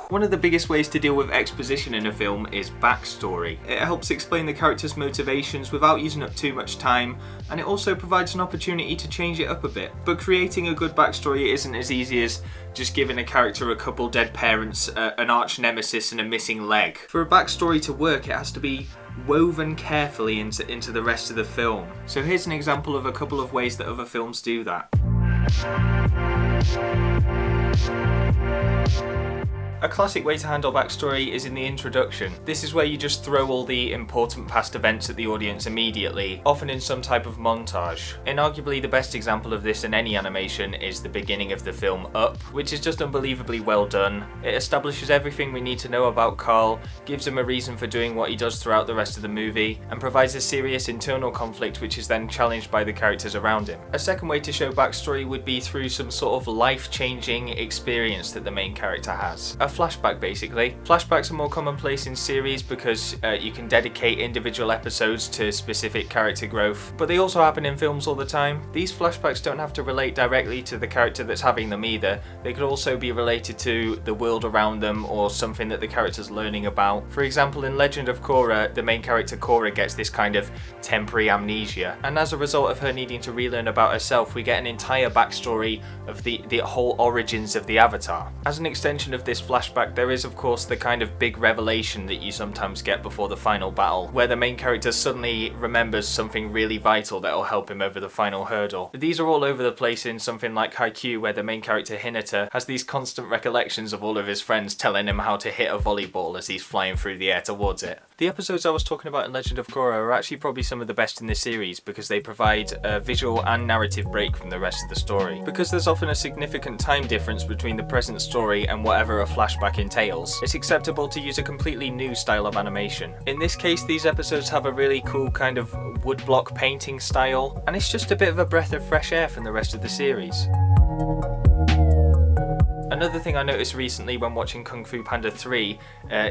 One of the biggest ways to deal with exposition in a film is backstory. It helps explain the character's motivations without using up too much time, and it also provides an opportunity to change it up a bit. But creating a good backstory isn't as easy as just giving a character a couple dead parents, an arch nemesis and a missing leg. For a backstory to work, it has to be woven carefully into the rest of the film. So here's an example of a couple of ways that other films do that. A classic way to handle backstory is in the introduction. This is where you just throw all the important past events at the audience immediately, often in some type of montage. And arguably the best example of this in any animation is the beginning of the film Up, which is just unbelievably well done. It establishes everything we need to know about Carl, gives him a reason for doing what he does throughout the rest of the movie, and provides a serious internal conflict which is then challenged by the characters around him. A second way to show backstory would be through some sort of life-changing experience that the main character has. A flashback, basically. Flashbacks are more commonplace in series because you can dedicate individual episodes to specific character growth, but they also happen in films all the time. These flashbacks don't have to relate directly to the character that's having them either. They could also be related to the world around them or something that the character's learning about. For example, in Legend of Korra, the main character Korra gets this kind of temporary amnesia, and as a result of her needing to relearn about herself, we get an entire backstory of the whole origins of the Avatar. As an extension of this flashback, there is of course the kind of big revelation that you sometimes get before the final battle, where the main character suddenly remembers something really vital that will help him over the final hurdle. These are all over the place in something like Haikyuu, where the main character Hinata has these constant recollections of all of his friends telling him how to hit a volleyball as he's flying through the air towards it. The episodes I was talking about in Legend of Korra are actually probably some of the best in this series because they provide a visual and narrative break from the rest of the story. Because there's often a significant time difference between the present story and whatever a flashback entails, it's acceptable to use a completely new style of animation. In this case, these episodes have a really cool kind of woodblock painting style, and it's just a bit of a breath of fresh air from the rest of the series. Another thing I noticed recently when watching Kung Fu Panda 3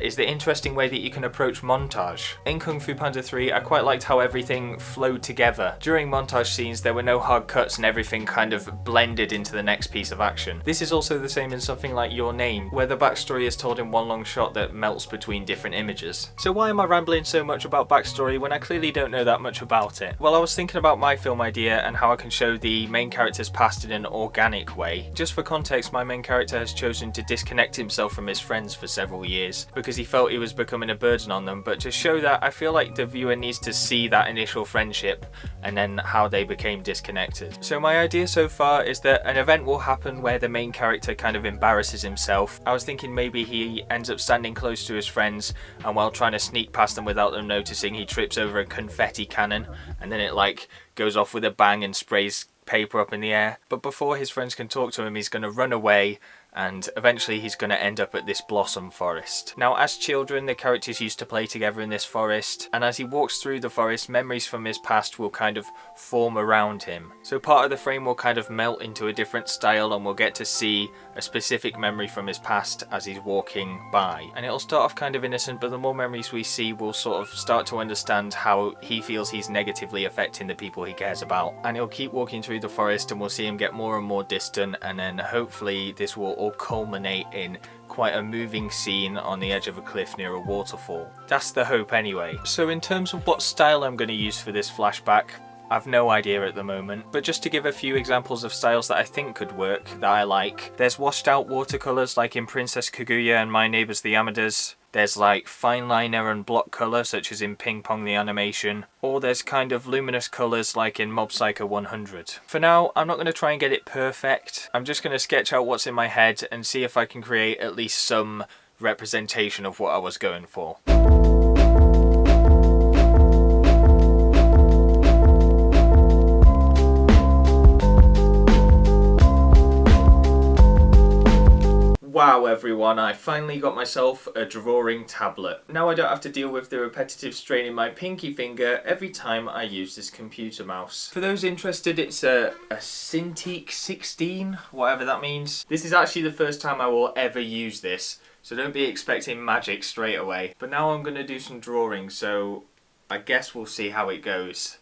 is the interesting way that you can approach montage. In Kung Fu Panda 3, I quite liked how everything flowed together. During montage scenes, there were no hard cuts and everything kind of blended into the next piece of action. This is also the same in something like Your Name, where the backstory is told in one long shot that melts between different images. So why am I rambling so much about backstory when I clearly don't know that much about it? Well, I was thinking about my film idea and how I can show the main character's past in an organic way. Just for context, my main character has chosen to disconnect himself from his friends for several years because he felt he was becoming a burden on them, but to show that, I feel like the viewer needs to see that initial friendship and then how they became disconnected. So my idea so far is that an event will happen where the main character kind of embarrasses himself. I was thinking maybe he ends up standing close to his friends, and while trying to sneak past them without them noticing, he trips over a confetti cannon and then it like goes off with a bang and sprays paper up in the air. But before his friends can talk to him, he's going to run away, and eventually he's going to end up at this blossom forest. Now, as children, the characters used to play together in this forest, and as he walks through the forest, memories from his past will kind of form around him. So part of the frame will kind of melt into a different style, and we'll get to see a specific memory from his past as he's walking by. And it'll start off kind of innocent, but the more memories we see, we'll sort of start to understand how he feels he's negatively affecting the people he cares about. And he'll keep walking through the forest, and we'll see him get more and more distant, and then hopefully this will all culminate in quite a moving scene on the edge of a cliff near a waterfall. That's the hope anyway. So in terms of what style I'm going to use for this flashback, I've no idea at the moment, but just to give a few examples of styles that I think could work, that I like. There's washed out watercolours like in Princess Kaguya and My Neighbours the Yamadas. There's like fine liner and block colour such as in Ping Pong the Animation, or there's kind of luminous colours like in Mob Psycho 100. For now, I'm not going to try and get it perfect. I'm just going to sketch out what's in my head and see if I can create at least some representation of what I was going for. Wow everyone, I finally got myself a drawing tablet. Now I don't have to deal with the repetitive strain in my pinky finger every time I use this computer mouse. For those interested, it's a Cintiq 16, whatever that means. This is actually the first time I will ever use this, so don't be expecting magic straight away. But now I'm going to do some drawing, so I guess we'll see how it goes.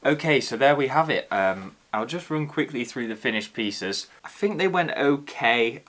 Okay, so there we have it. I'll just run quickly through the finished pieces. I think they went okay.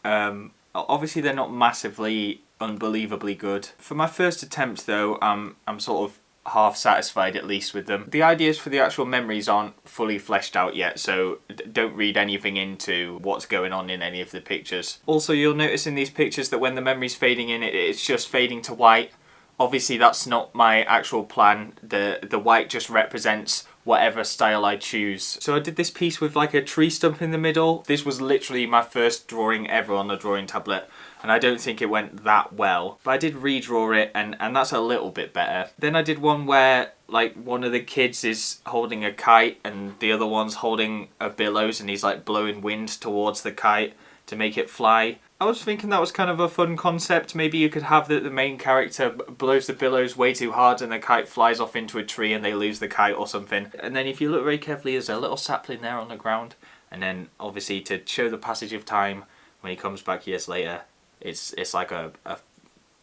Obviously they're not massively, unbelievably good. For my first attempt though, I'm sort of half satisfied at least with them. The ideas for the actual memories aren't fully fleshed out yet, so don't read anything into what's going on in any of the pictures. Also, you'll notice in these pictures that when the memory's fading in, it's just fading to white. Obviously that's not my actual plan. The white just represents whatever style I choose. So I did this piece with like a tree stump in the middle. This was literally my first drawing ever on a drawing tablet, and I don't think it went that well. But I did redraw it, and that's a little bit better. Then I did one where like one of the kids is holding a kite and the other one's holding a billows, and he's like blowing wind towards the kite to make it fly. I was thinking that was kind of a fun concept. Maybe you could have the main character blows the billows way too hard and the kite flies off into a tree and they lose the kite or something. And then if you look very carefully, there's a little sapling there on the ground. And then obviously to show the passage of time, when he comes back years later, it's like a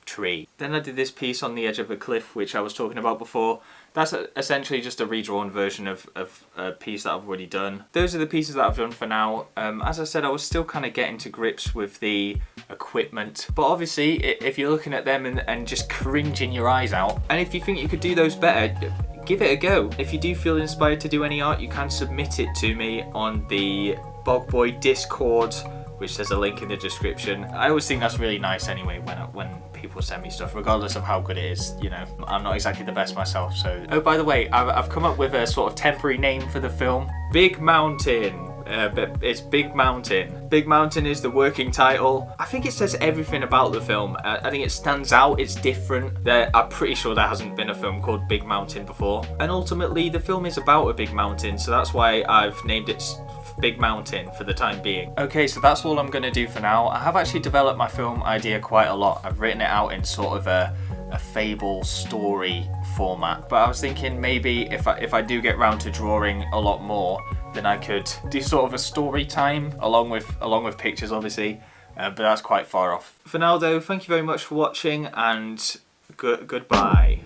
tree. Then I did this piece on the edge of a cliff, which I was talking about before. That's essentially just a redrawn version of a piece that I've already done. Those are the pieces that I've done for now. As I said, I was still kind of getting to grips with the equipment. But obviously, if you're looking at them and just cringing your eyes out, and if you think you could do those better, give it a go. If you do feel inspired to do any art, you can submit it to me on the BogBoy Discord, which there's a link in the description. I always think that's really nice anyway when people send me stuff, regardless of how good it is, you know. I'm not exactly the best myself, so... Oh, by the way, I've come up with a sort of temporary name for the film. Big Mountain. But it's Big Mountain. Big Mountain is the working title. I think it says everything about the film. I think it stands out, it's different. I'm pretty sure there hasn't been a film called Big Mountain before. And ultimately, the film is about a big mountain, so that's why I've named it Big Mountain for the time being. Okay, so that's all I'm going to do for now. I have actually developed my film idea quite a lot. I've written it out in sort of a fable story format, but I was thinking maybe if I do get round to drawing a lot more, then I could do sort of a story time along with pictures, obviously, but that's quite far off. For now though, thank you very much for watching, and goodbye.